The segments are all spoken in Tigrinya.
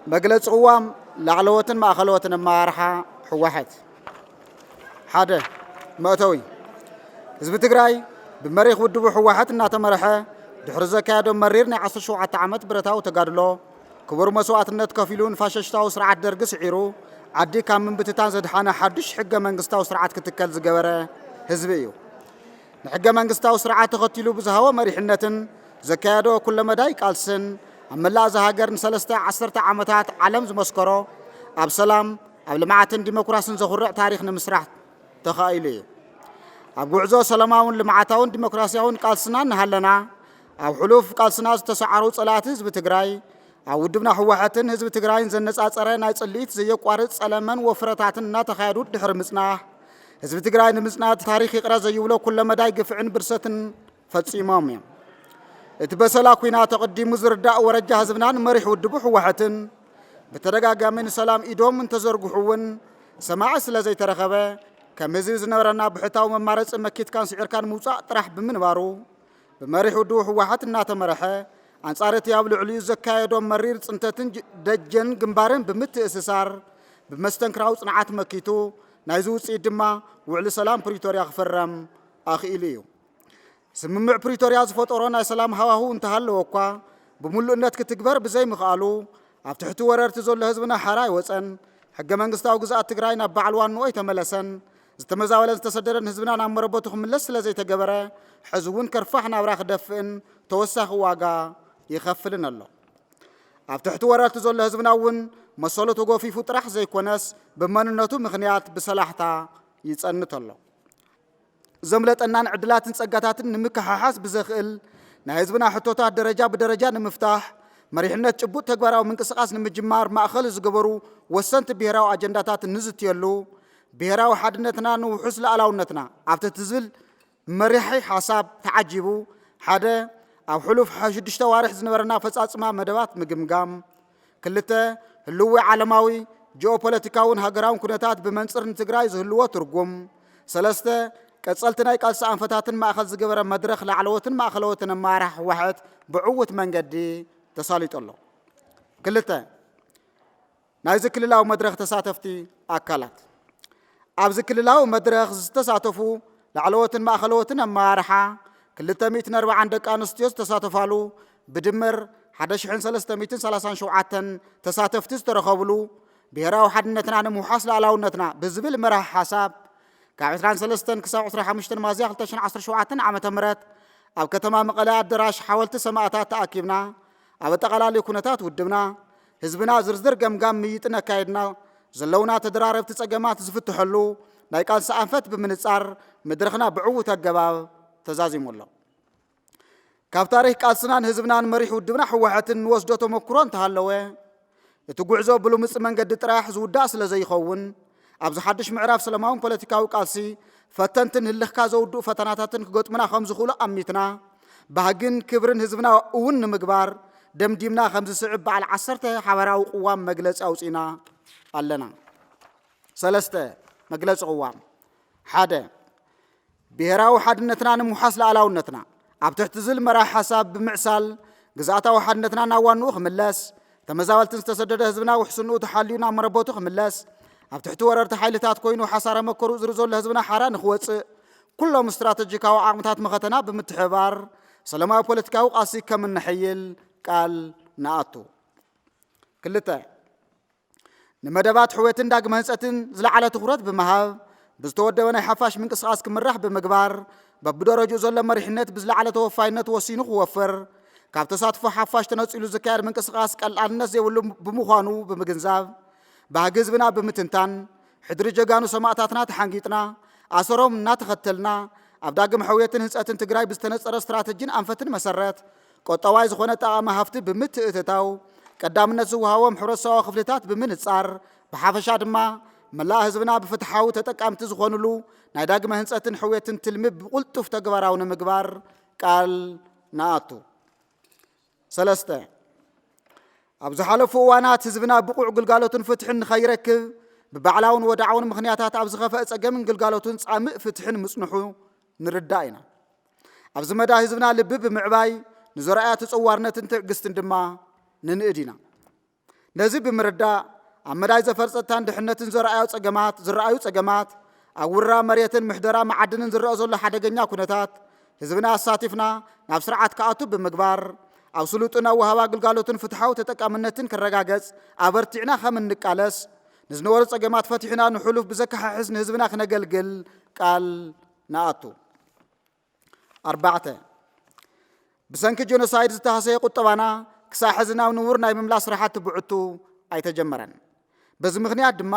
مجلس قوام لعلوتن ما خلوتن مارحة حواحد حدا مأتوي حزب تجراي بمريخ ودبو حواحد ناتمرحة دحرزة كادو مريرني عصر شو عتعمت برتاو تقادلو كبر مسوات النت كفيلون فاششتاو سرعة درجس عيرو عدي كان من بتتانزد حنا حدش حقة منقستاو سرعة كتكل زجبرة حزبيو نحقة منقستاو سرعة تغطيلو بزهوا مريحنتن زكادو كل مدايك ألسن أما لا زهاجر سلسته عشرة عامات علم زمسكرو أب سلام أب لمعتن ديمقراطية زهرة تاريخنا مسرح تخيلي أب عزو سلامون لمعتون ديمقراطيون قالسنا نهلنا أو حلوف قالسنا تسعروا صلاتز بتجراي أو دبنا حوحتن حزب تجراي زنس أصرنا نايصليت زي قارت سلمان وفرتاتنا تخيلوا دحر مسنا حزب تجراي نمسنا تاريخ يقرا زي ولو كل مداي قفعن برستن فتصيمام اتبسلا كوينا تقديم زرداء ورجع حزبنا مريح ودبو حوحتن بترجع من سلام إيدهم من تزرقحون سماع سلا زي ترخبه كمزيز زنورنا بحتاو ممارس مكيت كان سعر كان موسى طرح بمن بارو بمريح ودبو حوحتنا تمرحه عن صارت يابلو علي زكاية دوم مرير سنتتن دجن جنبارن بمت إسسار بمستنكراو صنعات مكيتو نايزوس إدما وعلى سلام بريتوريا غفرم أخي إليو سممع بريتوريا زفوت أورونا سلام هواهو انتهالو وقا بمولو النت كتكبر بزي مخالو عفتحتو ورر تزول لهزبنا حراي وصن حق منقستاو قزاء تقراينا بعلوان نوي تملسن زتمزاولا زتصدرن هزبنا نعم مربوتهم من لس لزي تقبره حزوون كرفحنا براخ دفن توسخ واقا يخفلنا الله عفتحتو ورر تزول لهزبنا ون مسولو توقفي فترح زي كونس بمانناتو مغنيات بصلاحتا يتصنت الله زملت أننا عدلات نسقطات نمكححاس بزخل نهزبنا حطوتات درجة بدرجة نمفتاح مريحنا تشبوت تقبراو من قصقاس نمجمار ما أخل زقبرو وسنت بيراو أجنداتات نزت يلو بيراو حدنتنا وحسل ألاونتنا عفت تزل مريحي حساب تعجبو حدا أو حلوف حشد اشتوارح زنورنا فساس ما مدوات مقمقام كلته اللوي عالماوي جيوبوليتيكاون هاجراون كنتات بمنصر نتقراي زهلوه ترقم سلسته كتصلتنا يقالس أنفتاتن ما أخذ زقبرا مدرخ لعلوتن ما أخلوتن ما راح واحد بعوة منقدي تصاليت الله كلته نايز كللاو مدرخ تساتفتي أكلت أبز كللاو مدرخ تساتفو لعلوتن ما أخلوتن ما راح كلته 140 عندك أنستيوس تساتفالو بدمر 11,330 شوعاتن تساتفتس ترخبلو بيراو حدنتنا نمحاصل علاونتنا بزبل مرح حساب كعشران سلستن كساو عشرة حمشتن مازيغ 2010 شوعاتن عام تمرت أو كتمام قلاء دراش حاولت سماعتات تأكيبنا أو تقلال يكونتات ودبنا حزبنا زرزر قمقام ميتنا كايدنا زلونا تدرارب تسقمات زفتو حلو نايقان سأنفت بمنصار مدرخنا بعوة القباب تزازيم الله كاف تاريخ قاسنان حزبنا مريح ودبنا حوحتن وسدوتو مكرون تهالوه يتقعزو بلو مصمن قد تراح زوداس لزي يخون أبز حدش معرف سلامون بوليتيكاو قاسي فتنتن اللي خازو دو فتناتاتن قطمنا خمس خولة أميتنا بهجن كبرن حزبنا ون مقبار دم ديمنا 5 سعب على 10 حوراو قوام مجلس أوسينا قالنا سلسته مجلس قوام حدا بيراو حدنتنا محاصلة على ونتنا عبتحتزل مرا حساب بمعسال جزاتا وحدنتنا نوانوخ ملاس تمزاولت تسدد حزبنا وحسنو تحلينا مربوتوخ ملاس عبتحتو وررت حيلتات كوينو حصارة مكرو زرزول لحزبنا حران خوص كلهم استراتيجيكاو عقمتات مختنا بمتحبار سلاماو بوليتيكاو قاسي كم نحيل قال ناتو كلتا نمدبات حويتن داق مهنساتن زلعالة تخرات بمهاب بزتودونا حفاش من قصاص كمرح بمقبار ببدرجو زل مريحنت بزلعالة توفاينت وسينو خوفر كاب تصادفو حفاش تنصيلو زكار من قصاص قال الناس يولو بمخانو بمقنزاب بهجزبنا بمتنتان حدر جاقانو سماعتاتنا تحنقيتنا أسروم ناتختلنا أبداق محويتن هنساتن تقراي بستنصر استراتيجين أنفتن مسرات قطواي زخونة أما هفتي بمت اتتاو قدامنا زوهاو محرسوا خفلتات بمن تصار بحافشاد ما ملا هزبنا بفتحاو تتقامت زخونلو نايداق مهنساتن حويتن تلمب بقلتف تقبراون مقبار قال ناتو سلسته أبز حلفو وانات هزبنا بقوع قلقالوتن فتحن خيركب ببعلاون ودعون مخنياتات أبز خفاء أقامن قلقالوتن صامئ فتحن مصنحو نردائنا أبز مدى هزبنا لبب معباي نزرعات تصورنا تنتقستن دما ننقدينا ነዚ ብምርዳእ ኣብ መዳይ ዘፈርፀታን ድሕነትን ዝረኣዩ ፀገማት ኣብ ውራ መሬትን ምሕደራ መዓድንን ዝረአ ዘሎ ሓደገኛ ኩነታት ህዝብና ኣሳቲፍና ናብ ስርዓት ከኣቱ ብምግባር ኣብ ስሉጥን ኣወሃባ ግልጋሎትን ፍትሓዊ ተጠቃምነትን ክረጋገፅ ኣበርቲዕና ከም እንቃለስ ንዝነበሩ ፀገማት ፈቲሕና ንሕሉፍ ብዘካሓሕዝ ንህዝብና ክነገልግል ቃል ንኣቱ። 4 ብሰንኪ ጀኖሳይድ ዝተሃሰየ ቁጠባና ክሳብ ሕዚ ናብ ንቡር ናይ ምምላስ ስራሕቲ ብዕቱ ኣይተጀመረን። በዚ ምክንያት ድማ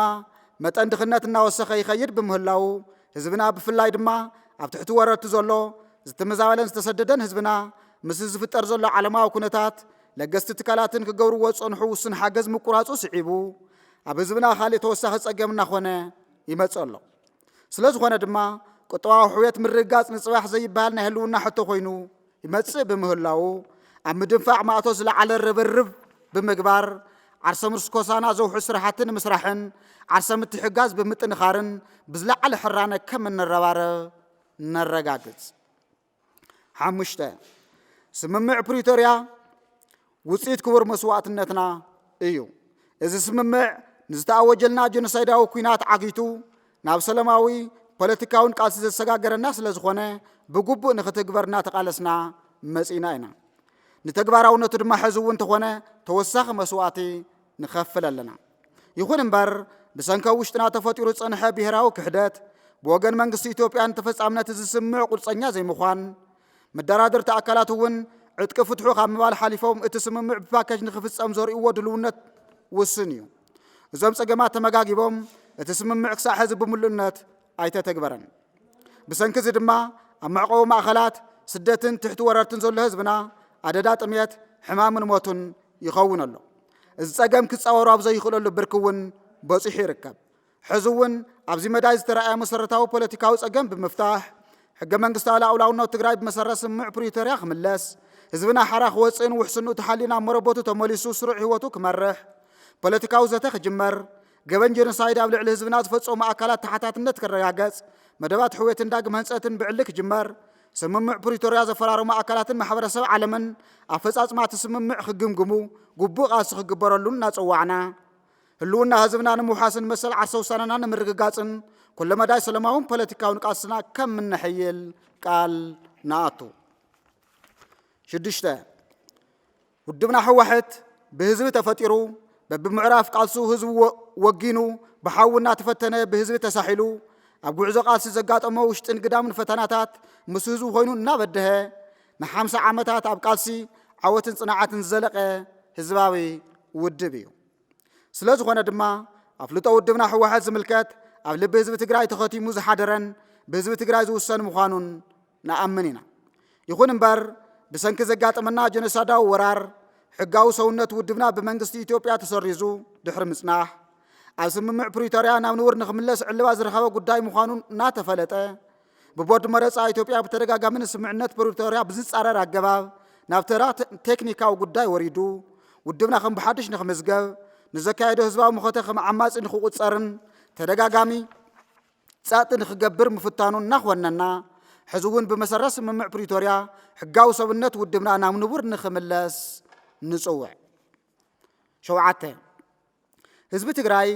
መጠን ድኽነት እናወሰኸ ይኸይድ ብምህላው ህዝብና ብፍላይ ድማ ኣብ ትሕቲ ወረርቲ ዘሎ ዝተመዛበለን ዝተሰደደን ህዝብና ምስ ዝፍጠር ዘሎ ዓለማዊ ኩነታት ለገስቲ ትካላትን ክገብርዎ ዝፀንሑ ውስን ሓገዝ ምቁራፁ ስዒቡ ኣብ ህዝብና ካልእ ተወሳኺ ፀገም እናኾነ ይመፅእ ኣሎ። ስለ ዝኾነ ድማ ቁጠባዊ ሕውየት ምርጋፅ ንፅባሕ ዘይበሃል ናይ ህልውና ሕቶ ኮይኑ ይመፅእ ብምህላው ኣብ ምድንፋዕ ማእቶ ዝለዓለ ርብርብ ብምግባር ዓርሰ ምርስኮሳና ዘውሑ ስራሕትን ምስራሕን ዓርሰ ምትሕጋዝ ብምጥንኻርን ብዝለዓለ ሕራነ ከም እንረባረብ ነረጋግፅ። 5 ስምምዕ ፕሪቶርያ ውፅኢት ክቡር መስዋዕትነትና እዩ። እዚ ስምምዕ ንዝተኣወጀልና ጀኖሳይዳዊ ኩናት ዓጊቱ ናብ ሰላማዊ ፖለቲካውን ቃልሲ ዘሰጋገረና ስለ ዝኾነ ብግቡእ ንኽትግበር እናተቃለስና መፂና ኢና። ንተግባራውነቱ ድማ ሕዚ እውን እንተኾነ ተወሳኺ መስዋዕቲ ንኸፍል ኣለና። ይኹን እምበር ብሰንኪ ውሽጥና ተፈጢሩ ዝፀንሐ ብሄራዊ ክሕደት ብወገን መንግስቲ ኢትዮጵያን ተፈጻምነት ዝስምዕ ቁርፀኛ ዘይምዃን መደራደርቲ ኣካላት እውን ዕጥቂ ፍትሑ ካብ ምባል ሓሊፎም እቲ ስምምዕ ብፓኬጅ ንኽፍፀም ዘርእይዎ ድልውነት ውስን እዩ። እዞም ፀገማት ተመጋጊቦም እቲ ስምምዕ ክሳብ ሕዚ ብምሉእነት ኣይተተግበረን። ብሰንኪ እዚ ድማ ኣብ መዕቆቢ ማእኸላት ስደትን ትሕቲ ወረርትን ዘሎ ህዝብና ኣደዳ ጥምየት ሕማምን ሞቱን ይኸውን ኣሎ። እዚ ፀገም ክፃወሩ ኣብ ዘይኽእለሉ ብርኪ እውን በፂሑ ይርከብ። ሕዚ እውን ኣብዚ መዳይ ዝተረኣየ መሰረታዊ ፖለቲካዊ ፀገም ብምፍታሕ ሕገ መንግስታዊ ላዕላውነት ትግራይ ብመሰረት ስምምዕ ፕሪቶርያ ክምለስ ህዝብና ሓራ ክወፅእን ውሕስንኡ ተሓሊና መረበቱ ተመሊሱ ስሩዕ ህይወቱ ክመርሕ ፖለቲካዊ ዘተ ክጅመር ገበን ጀኖሳይድ ኣብ ልዕሊ ህዝብና ዝፈፀሙ ኣካላት ተሓታትነት ክረጋገፅ መደባት ሕውየትን ዳግም ህንፀትን ብዕሊ ክጅመር ስምምዕ ፕሪቶርያ ዘፈራረሙ ኣካላትን ማሕበረሰብ ዓለምን ኣፈፃፅማ እቲ ስምምዕ ክግምግሙ ግቡእ ቃልሲ ክግበረሉን እናፀዋዕና ህልውና ህዝብና ንምውሓስን መሰል ዓርሰ ውሳነና ንምርግጋፅን ኩለ መዳይ ሰላማውን ፖለቲካውን ቃልስና ከም እንሕይል ቃል ንኣቱ። 6 ውድብና ሕወሓት ብህዝቢ ተፈጢሩ በብምዕራፍ ቃልሱ ህዝቢ ወጊኑ ብሓውና ተፈተነ ብህዝቢ ተሳሒሉ ኣብ ጉዕዞ ቃልሲ ዘጋጠሞ ውሽጥን ግዳምን ፈተናታት ምስ ህዝቡ ኮይኑ እናበድሀ ን50 ዓመታት ኣብ ቃልሲ ዓወትን ፅናዓትን ዘለቀ ህዝባዊ ውድብ እዩ። ስለ ዝኾነ ድማ ኣፍልጦ ውድብና ሕወሓት ዝምልከት ኣብ ልቢ ህዝቢ ትግራይ ተኸቲሙ ዝሓደረን ብህዝቢ ትግራይ ዝውሰን ምዃኑን ንኣምን ኢና። ይኹን እምበር ብሰንኪ ዘጋጠመና ጀኖሳይዳዊ ወራር ሕጋዊ ሰውነት ውድብና ብመንግስቲ ኢትዮጵያ ተሰሪዙ ድሕሪ ምጽናሕ ኣብ ስምምዕ ፕሪቶርያ ናብ ንቡር ንኽምለስ ዕልባ ዝረኸበ ጉዳይ ምዃኑ እናተፈለጠ ብቦርድ መረፃ ኢትዮጵያ ብተደጋጋሚ ንስምዕነት ፕሪቶርያ ብዝፃረር ኣገባብ ናብ ተራ ቴክኒካዊ ጉዳይ ወሪዱ ውድብና ከም ብሓድሽ ንኽምዝገብ ንዘካየዶ ህዝባዊ ምኸተ ከም ዓማፂ ንኽቁፀርን ተደጋጋሚ ፃጥ ንኽገብር ምፍታኑን እናኾነና ሕዚ እውን ብመሰረት ስምምዕ ፕሪቶርያ ሕጋዊ ሰብነት ውድብና ናብ ንቡር ንኽምለስ ንፅውዕ። 7 ህዝቢ ትግራይ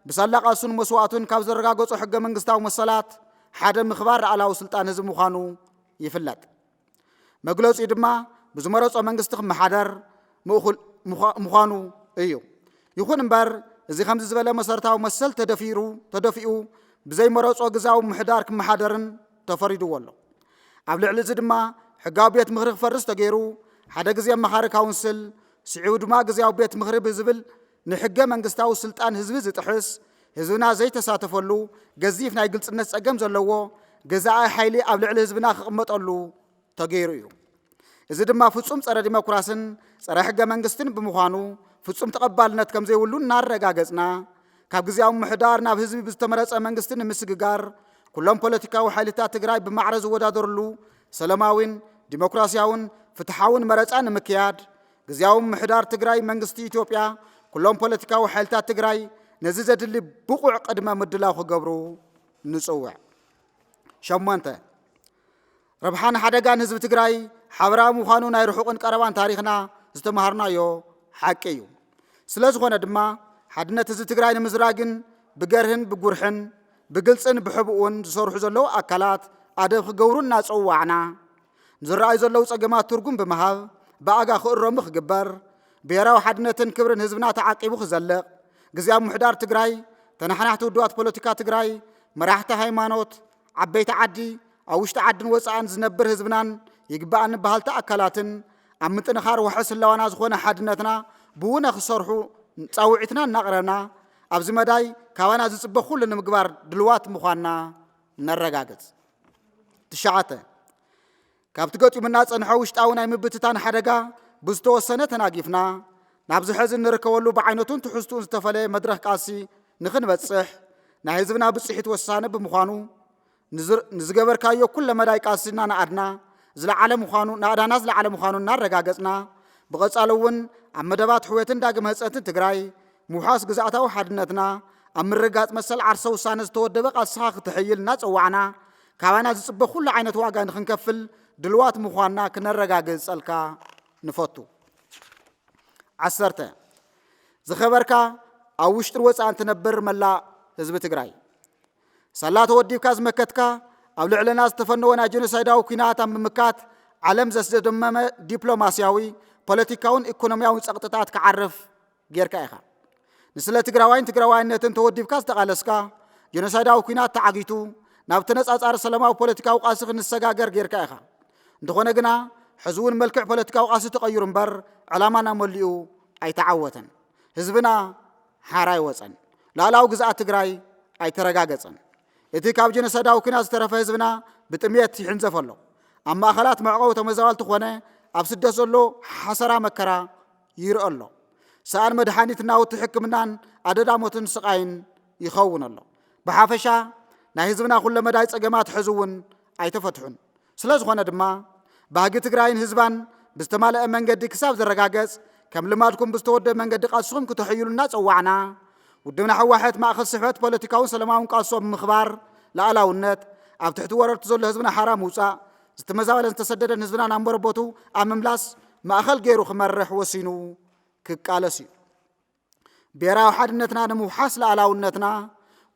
ብሳላ ቃልሱን መስዋዕቱን ካብ ዘረጋገፁ ሕገ መንግስታዊ መሰላት ሓደ ምኽባር ላዕላዊ ስልጣን ህዝቢ ምዃኑ ይፍለጥ። መግለፂ ድማ ብዝመረፆ መንግስቲ ክመሓደር ምዃኑ እዩ። ይኹን እምበር እዚ ከምዚ ዝበለ መሰረታዊ መሰል ተደፊኡ ብዘይመረፆ ግዛዊ ምሕዳር ክመሓደርን ተፈሪድዎ ኣሎ። ኣብ ልዕሊ እዚ ድማ ሕጋዊ ቤት ምክሪ ክፈርስ ተገይሩ ሓደ ግዜ ኣመኻሪ ካውንስል ስዒቡ ድማ ግዜያዊ ቤት ምክሪ ብዝብል ንሕገ መንግስታዊ ስልጣን ህዝቢ ዝጥሕስ ህዝብና ዘይተሳተፈሉ ገዚፍ ናይ ግልፅነት ፀገም ዘለዎ ገዛኢ ሓይሊ ኣብ ልዕሊ ህዝብና ክቕመጠሉ ተገይሩ እዩ። እዚ ድማ ፍጹም ፀረ ዲሞክራስን ፀረ ሕገ መንግስትን ብምዃኑ ፍጹም ተቐባልነት ከም ዘይብሉ እናረጋገፅና ካብ ግዜያዊ ምሕዳር ናብ ህዝቢ ብዝተመረፀ መንግስቲ ንምስግጋር ኩሎም ፖለቲካዊ ሓይልታት ትግራይ ብማዕረ ዝወዳደርሉ ሰላማዊን ዲሞክራሲያውን ፍትሓውን መረፃ ንምክያድ ግዜያዊ ምሕዳር ትግራይ መንግስቲ ኢትዮጵያ ኩሎም ፖለቲካዊ ሓይልታት ትግራይ ነዚ ዘድሊ ብቑዕ ቅድመ ምድላው ክገብሩ ንፅውዕ። 8 ረብሓን ሓደጋን ህዝቢ ትግራይ ሓበራዊ ምዃኑ ናይ ርሑቕን ቀረባን ታሪክና ዝተምሃርናዮ ሓቂ እዩ። ስለዝኾነ ድማ ሓድነት ህዝቢ ትግራይ ንምዝራግን ብገርህን ብጉርሕን ብግልፅን ብሕቡኡን ዝሰርሑ ዘለዉ ኣካላት ኣደብ ክገብሩ እናፀዋዕና ንዝረኣዩ ዘለዉ ፀገማት ትርጉም ብምሃብ ብኣጋ ክእረሙ ክግበር ብሄራዊ ሓድነትን ክብርን ህዝብና ተዓቂቡ ክዘልቕ ግዝያዊ ምሕዳር ትግራይ ተናሕናሕቲ ውድባት ፖለቲካ ትግራይ መራሕቲ ሃይማኖት ዓበይቲ ዓዲ ኣብ ውሽጢ ዓድን ወፃእን ዝነብር ህዝብናን ይግባእን ባህልቲ ኣካላትን ኣብ ምጥንኻር ውሕስ ህላዋና ዝኾነ ሓድነትና ብውነ ክሰርሑ ፃውዒትና እናቕረብና ኣብዚ መዳይ ካባና ዝፅበ ኩሉ ንምግባር ድልዋት ምዃንና ነረጋግፅ። ትሽዓተ ካብቲ ገጢሙና ፀንሖ ውሽጣዊ ናይ ምብትታን ሓደጋ ብዝተወሰነ ተናጊፍና ናብዚ ሕዚ ንርከበሉ ብዓይነቱን ትሕዝቱን ዝተፈለየ መድረኽ ቃልሲ ንኽንበፅሕ ናይ ህዝብና ብፅሒት ወሳነ ብምዃኑ ንዝገበርካዮ ኩለ መዳይ ቃልሲና ንኣድና ዝለዓለ ምዃኑ ንኣዳና ዝለዓለ ምዃኑ እናረጋገፅና ብቐፃሊ እውን ኣብ መደባት ሕወትን ዳግም ህፀትን ትግራይ ምውሓስ ግዝኣታዊ ሓድነትና ኣብ ምርጋፅ መሰል ዓርሰ ውሳነ ዝተወደበ ቃልስኻ ክትሕይል እናፀዋዕና ካባና ዝፅበ ኩሉ ዓይነት ዋጋ ንክንከፍል ድልዋት ምዃንና ክነረጋግፀልካ ንፈቱ። 10 ዝኸበርካ ኣብ ውሽጥን ወፃእን ትነብር መላእ ህዝቢ ትግራይ ሰላ ተወዲብካ ዝመከትካ ኣብ ልዕልና ዝተፈነወ ናይ ጀኖሳይዳዊ ኩናት ኣብ ምምካት ዓለም ዘስደመመ ዲፕሎማስያዊ ፖለቲካውን ኢኮኖሚያውን ፀቕጥታት ክዓርፍ ጌርካ ኢኻ ንስለ ትግራዋይን ትግራዋይነትን ተወዲብካ ዝተቃለስካ ጀኖሳይዳዊ ኩናት ተዓጊቱ ናብ ተነፃፃሪ ሰላማዊ ፖለቲካዊ ቃልሲ ክንሰጋገር ጌርካ ኢኻ እንተኾነ ግና ሕዚ እውን መልክዕ ፖለቲካዊ ቃልሲ ተቐይሩ እምበር ዕላማና መሊኡ ኣይተዓወተን ህዝብና ሓራ ይወፀን ላዕላዊ ግዝኣት ትግራይ ኣይተረጋገፀን እቲ ካብ ጀኖሳይዳዊ ኩናት ዝተረፈ ህዝብና ብጥምየት ይሕንዘፍ ኣሎ ኣብ ማእኸላት መዕቆቢ ተመዛበልቲ ኮነ ኣብ ስደት ዘሎ ሓሰራ መከራ ይርአ ኣሎ ሰኣን መድሓኒት ናውቲ ሕክምናን ኣደዳሞትን ስቃይን ይኸውን ኣሎ ብሓፈሻ ናይ ህዝብና ኩለ መዳይ ፀገማት ሕዚ እውን ኣይተፈትሑን ስለ ዝኾነ ድማ ባህጊ ትግራይን ህዝባን ብዝተማልአ መንገዲ ክሳብ ዝረጋገፅ ከም ልማድኩም ብዝተወደበ መንገዲ ቃልስኹም ክትሕይሉና ፀዋዕና ውድብና ሕዋሕት ማእኸል ስሕበት ፖለቲካውን ሰላማውን ቃልሶ ብምኽባር ላዕላውነት ኣብ ትሕቲ ወረርቲ ዘሎ ህዝብና ሓራ ምውፃእ ዝተመዛበለን ዝተሰደደን ህዝብና ናብ መረቦቱ ኣብ ምምላስ ማእኸል ገይሩ ክመርሕ ወሲኑ ክቃለስ እዩ ብሄራዊ ሓድነትና ንምውሓስ ላዕላውነትና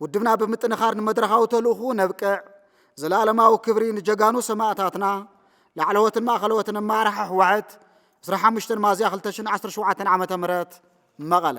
ውድብና ብምጥንኻር ንመድረኻዊ ተልእኹ ነብቅዕ ዘለኣለማዊ ክብሪ ንጀጋኑ ሰማዕታትና ላዕለወትን ማእኸለወትን ኣመራርሓ ሕወሓት 25 ሚያዝያ 2017 ዓ.ም መቐለ